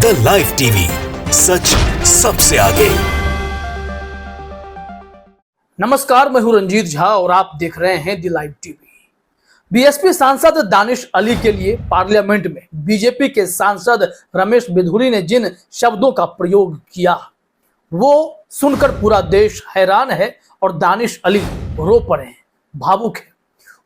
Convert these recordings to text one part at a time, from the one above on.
The live TV, सच सबसे आगे। नमस्कार, मैं हूं रंजीत झा और आप देख रहे हैं द लाइव टीवी। बीएसपी सांसद दानिश अली के लिए पार्लियामेंट में बीजेपी के सांसद रमेश बिधूरी ने जिन शब्दों का प्रयोग किया वो सुनकर पूरा देश हैरान है और दानिश अली रो पड़े हैं, भावुक है।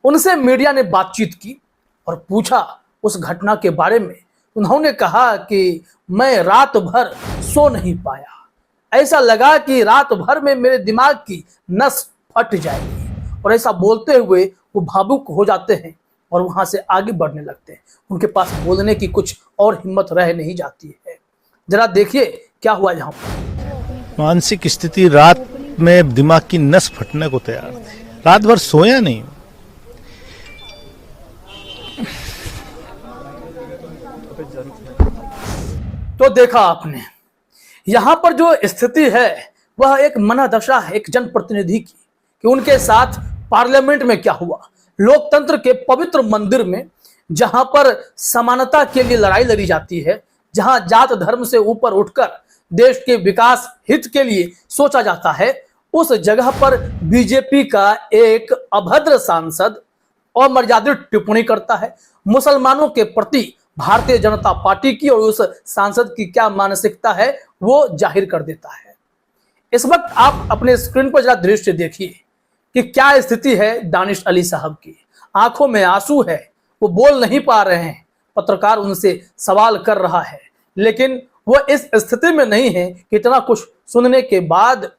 उनसे मीडिया ने बातचीत की और पूछा उस घटना के बारे में। उन्होंने कहा कि मैं रात भर सो नहीं पाया, ऐसा लगा कि रात भर में मेरे दिमाग की नस फट जाएगी। और ऐसा बोलते हुए वो भावुक हो जाते हैं और वहां से आगे बढ़ने लगते हैं। उनके पास बोलने की कुछ और हिम्मत रह नहीं जाती है। जरा देखिए क्या हुआ यहाँ पर। मानसिक स्थिति, रात में दिमाग की नस फटने को तैयार थी, रात भर सोया नहीं। तो देखा आपने, यहां पर जो स्थिति है वह एक मनोदशा है एक जनप्रतिनिधि की कि उनके साथ पार्लियामेंट में क्या हुआ। लोकतंत्र के पवित्र मंदिर में जहां पर समानता के लिए लड़ाई लड़ी जाती है, जहां जात धर्म से ऊपर उठकर देश के विकास हित के लिए सोचा जाता है, उस जगह पर बीजेपी का एक अभद्र सांसद अमर्यादित टिप्पणी करता है। मुसलमानों के प्रति भारतीय जनता पार्टी की और उस सांसद की क्या मानसिकता है वो जाहिर कर देता है। इस वक्त आप अपने स्क्रीन पर जरा दृश्य देखिए कि क्या स्थिति है दानिश अली साहब की। आंखों में आंसू है, वो बोल नहीं पा रहे हैं। पत्रकार उनसे सवाल कर रहा है लेकिन वो इस स्थिति में नहीं है कि इतना कुछ सुनने के बाद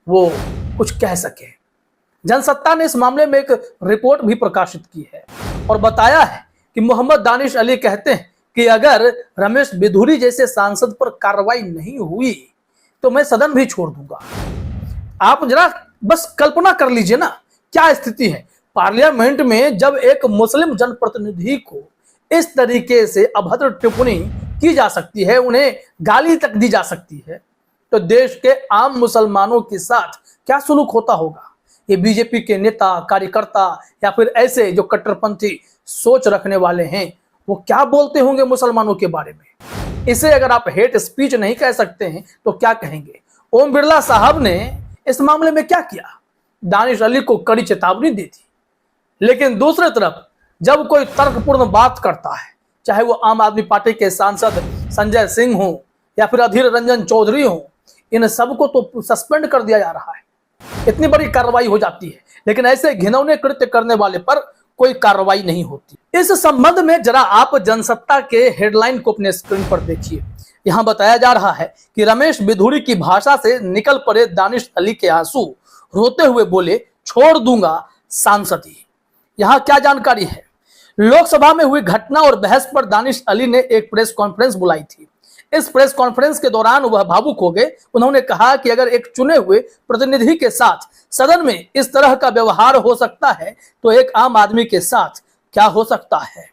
वो कुछ कह सके। जनसत्ता ने इस मामले में एक रिपोर्ट भी प्रकाशित की है और बताया है कि मोहम्मद दानिश अली कहते हैं कि अगर रमेश बिधूरी जैसे सांसद पर कार्रवाई नहीं हुई तो मैं सदन भी छोड़ दूंगा। आप जरा बस कल्पना कर लीजिए ना क्या स्थिति है। पार्लियामेंट में जब एक मुस्लिम जनप्रतिनिधि को इस तरीके से अभद्र टिप्पणी की जा सकती है, उन्हें गाली तक दी जा सकती है, तो देश के आम मुसलमानों के साथ क्या सुलूक होता होगा। ये बीजेपी के नेता, कार्यकर्ता या फिर ऐसे जो कट्टरपंथी सोच रखने वाले हैं वो क्या बोलते होंगे मुसलमानों के बारे में। इसे अगर आप हेट स्पीच नहीं कह सकते हैं तो क्या कहेंगे। ओम बिरला साहब ने इस मामले में क्या किया, दानिश अली को कड़ी चेतावनी दी थी। लेकिन दूसरी तरफ जब कोई तर्कपूर्ण बात करता है, चाहे वो आम आदमी पार्टी के सांसद संजय सिंह हो या फिर अधीर रंजन चौधरी हो, इन सबको तो सस्पेंड कर दिया जा रहा है। इतनी बड़ी कार्रवाई हो जाती है लेकिन ऐसे घिनौने कृत्य करने वाले पर कोई कार्रवाई नहीं होती। इस संबंध में जरा आप जनसत्ता के हेडलाइन को अपने स्क्रीन पर देखिए। यहां बताया जा रहा है कि रमेश बिधूरी की भाषा से निकल पड़े दानिश अली के आंसू, रोते हुए बोले छोड़ दूंगा सांसदी। यहां क्या जानकारी है। लोकसभा में हुई घटना और बहस पर दानिश अली ने एक प्रेस कॉन्फ्रेंस बुलाई थी। इस प्रेस कॉन्फ्रेंस के दौरान वह भावुक हो गए। उन्होंने कहा कि अगर एक चुने हुए प्रतिनिधि के साथ सदन में इस तरह का व्यवहार हो सकता है तो एक आम आदमी के साथ क्या हो सकता है।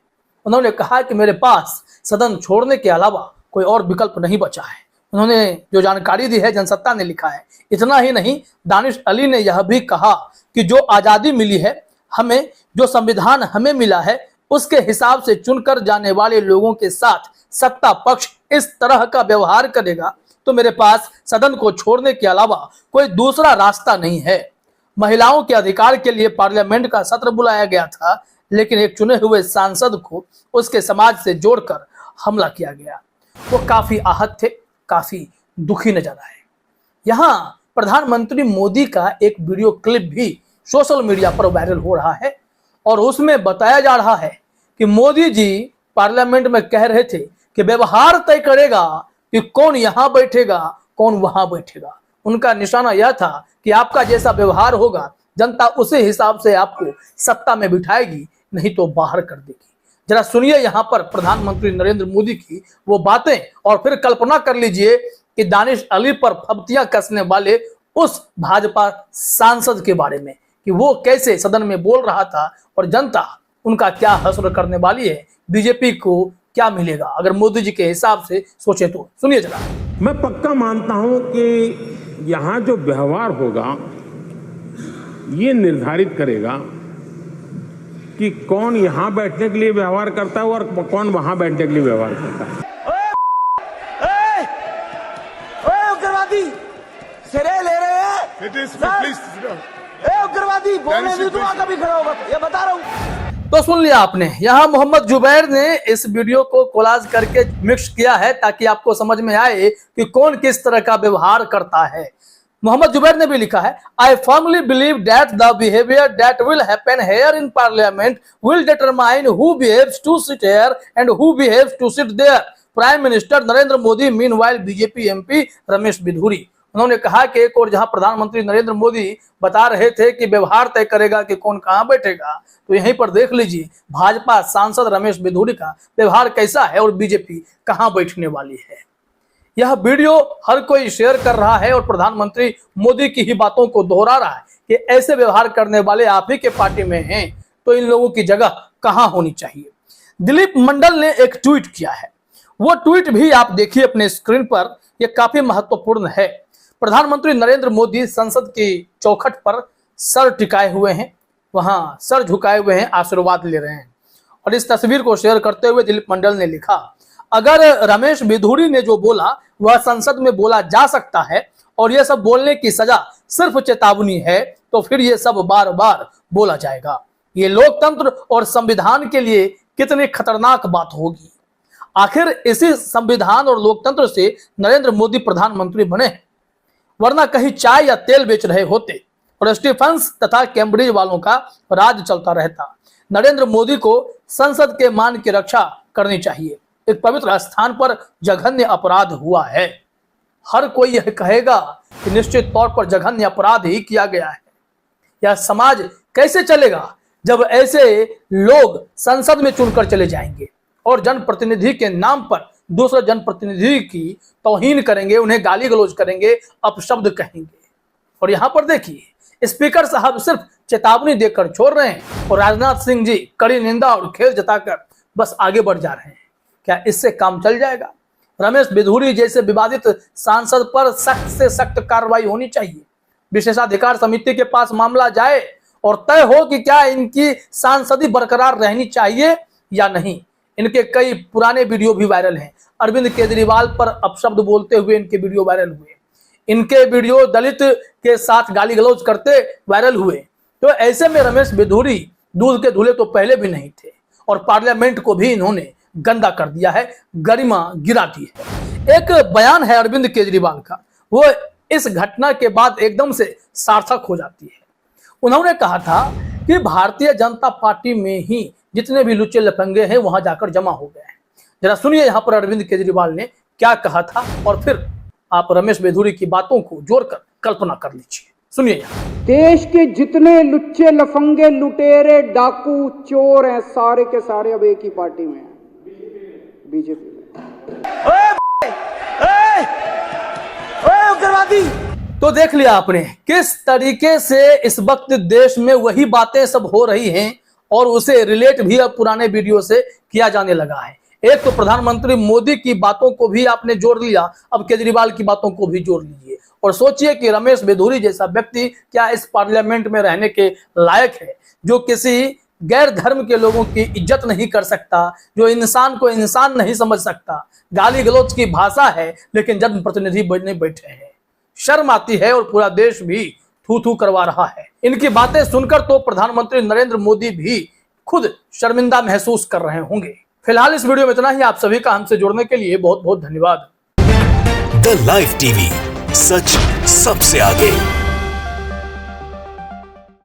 उन्होंने कहा कि मेरे पास सदन छोड़ने के अलावा कोई और विकल्प नहीं बचा है। उन्होंने जो जानकारी दी है जनसत्ता ने लिखा है। इतना ही नहीं, दानिश अली ने यह भी कहा कि जो आज़ादी मिली है हमें, जो संविधान हमें मिला है, उसके हिसाब से चुनकर जाने वाले लोगों के साथ सत्ता पक्ष इस तरह का व्यवहार करेगा तो मेरे पास सदन को छोड़ने के अलावा कोई दूसरा रास्ता नहीं है। महिलाओं के अधिकार के लिए पार्लियामेंट का सत्र बुलाया गया था लेकिन एक चुने हुए सांसद को उसके समाज से जोड़कर हमला किया गया। वो काफी आहत थे, काफी दुखी नजर आए। यहाँ प्रधानमंत्री मोदी का एक वीडियो क्लिप भी सोशल मीडिया पर वायरल हो रहा है और उसमें बताया जा रहा है कि मोदी जी पार्लियामेंट में कह रहे थे कि व्यवहार तय करेगा कि कौन यहां बैठेगा कौन वहां बैठेगा। उनका निशाना यह था कि आपका जैसा व्यवहार होगा जनता उसी हिसाब से आपको सत्ता में बिठाएगी, नहीं तो बाहर कर देगी। जरा सुनिए यहाँ पर प्रधानमंत्री नरेंद्र मोदी की वो बातें और फिर कल्पना कर लीजिए कि दानिश अली पर फब्तियां कसने वाले उस भाजपा सांसद के बारे में कि वो कैसे सदन में बोल रहा था और जनता उनका क्या हश्र करने वाली है। बीजेपी को क्या मिलेगा अगर मोदी जी के हिसाब से सोचे तो। सुनिए जरा। मैं पक्का मानता हूं कि यहां जो व्यवहार होगा ये निर्धारित करेगा कि कौन यहां बैठने के लिए व्यवहार करता है और कौन वहां बैठने के लिए व्यवहार करता है। उग्रवादी बोलने नहीं दूंगा कभी खड़ा होगा, ये बता रहा हूँ। तो सुन लिया आपने, यहाँ मोहम्मद जुबैर ने इस वीडियो को कोलाज करके मिक्स किया है ताकि आपको समझ में आए कि कौन किस तरह का व्यवहार करता है। मोहम्मद जुबैर ने भी लिखा है, I firmly believe that the behaviour that will happen here in parliament will determine who behaves to sit here and who behaves to sit there. Prime minister Narendra Modi meanwhile BJP MP Ramesh Bidhuri. उन्होंने कहा कि एक और जहां प्रधानमंत्री नरेंद्र मोदी बता रहे थे कि व्यवहार तय करेगा कि कौन कहां बैठेगा, तो यहीं पर देख लीजिए भाजपा सांसद रमेश बिधूरी का व्यवहार कैसा है और बीजेपी कहां बैठने वाली है। यह वीडियो हर कोई शेयर कर रहा है और प्रधानमंत्री मोदी की ही बातों को दोहरा रहा है कि ऐसे व्यवहार करने वाले आप ही के पार्टी में हैं, तो इन लोगों की जगह कहां होनी चाहिए। दिलीप मंडल ने एक ट्वीट किया है, वो ट्वीट भी आप देखिए अपने स्क्रीन पर, यह काफी महत्वपूर्ण है। प्रधानमंत्री नरेंद्र मोदी संसद की चौखट पर सर टिकाए हुए हैं, वहां सर झुकाए हुए हैं, आशीर्वाद ले रहे हैं। और इस तस्वीर को शेयर करते हुए दिलीप मंडल ने लिखा, अगर रमेश बिधूरी ने जो बोला वह संसद में बोला जा सकता है और यह सब बोलने की सजा सिर्फ चेतावनी है, तो फिर यह सब बार बार बोला जाएगा। ये लोकतंत्र और संविधान के लिए कितनी खतरनाक बात होगी। आखिर इसी संविधान और लोकतंत्र से नरेंद्र मोदी प्रधानमंत्री बने हैं, वरना कहीं चाय या तेल बेच रहे होते और स्टीफेंस तथा कैम्ब्रिज वालों का राज चलता रहता। नरेंद्र मोदी को संसद के मान की रक्षा करनी चाहिए। एक पवित्र स्थान पर जघन्य अपराध हुआ है। हर कोई यह कहेगा कि निश्चित तौर पर जघन्य अपराध ही किया गया है। यह समाज कैसे चलेगा जब ऐसे लोग संसद में चुनकर चले जाएंगे और जनप्रतिनिधि के नाम पर दूसरे जनप्रतिनिधि की तौहीन करेंगे, उन्हें गाली गलौज करेंगे, अपशब्द कहेंगे। और यहां पर देखिए स्पीकर साहब सिर्फ चेतावनी देकर छोड़ रहे हैं और राजनाथ सिंह जी कड़ी निंदा और खेद जताकर बस आगे बढ़ जा रहे हैं। क्या इससे काम चल जाएगा? रमेश बिधूरी जैसे विवादित सांसद पर सख्त से सख्त कार्रवाई होनी चाहिए। विशेषाधिकार समिति के पास मामला जाए और तय हो कि क्या इनकी सांसदी बरकरार रहनी चाहिए या नहीं। इनके कई पुराने वीडियो भी वायरल हैं। अरविंद केजरीवाल पर अपशब्द बोलते हुए इनके वीडियो वायरल हुए। इनके वीडियो दलित के साथ गाली गलौज करते वायरल हुए। तो ऐसे में रमेश बिधूरी दूध के धुले तो पहले भी नहीं थे और पार्लियामेंट को भी इन्होंने गंदा कर दिया है, गरिमा गिरा दी है। एक बयान है अरविंद केजरीवाल का, वो इस घटना के बाद एकदम से सार्थक हो जाती है। उन्होंने कहा था कि भारतीय जनता पार्टी में ही जितने भी लुच्चे लफंगे हैं वहां जाकर जमा हो गए हैं। जरा सुनिए यहाँ पर अरविंद केजरीवाल ने क्या कहा था और फिर आप रमेश बिधूरी की बातों को जोड़कर कल्पना कर लीजिए। सुनिए यहाँ। देश के जितने लुच्चे लफंगे लुटेरे डाकू चोर हैं सारे के सारे अब एक ही पार्टी में हैं, बीजेपी में। उग्रवादी। तो देख लिया आपने किस तरीके से इस वक्त देश में वही बातें सब हो रही हैं और उसे रिलेट भी अब पुराने वीडियो से किया जाने लगा है। एक तो प्रधानमंत्री मोदी की बातों को भी आपने जोड़ लिया, अब केजरीवाल की बातों को भी जोड़ लीजिए और सोचिए कि रमेश बिधूरी जैसा व्यक्ति क्या इस पार्लियामेंट में रहने के लायक है, जो किसी गैर धर्म के लोगों की इज्जत नहीं कर सकता, जो इंसान को इंसान नहीं समझ सकता, गाली गलौज की भाषा है लेकिन जनप्रतिनिधि बनने बैठे हैं। शर्म आती है और पूरा देश भी थू थू करवा रहा है। इनकी बातें सुनकर तो प्रधानमंत्री नरेंद्र मोदी भी खुद शर्मिंदा महसूस कर रहे होंगे। फिलहाल इस वीडियो में इतना ही। आप सभी का हमसे जुड़ने के लिए बहुत बहुत धन्यवाद। द लाइव टीवी, सच सबसे आगे।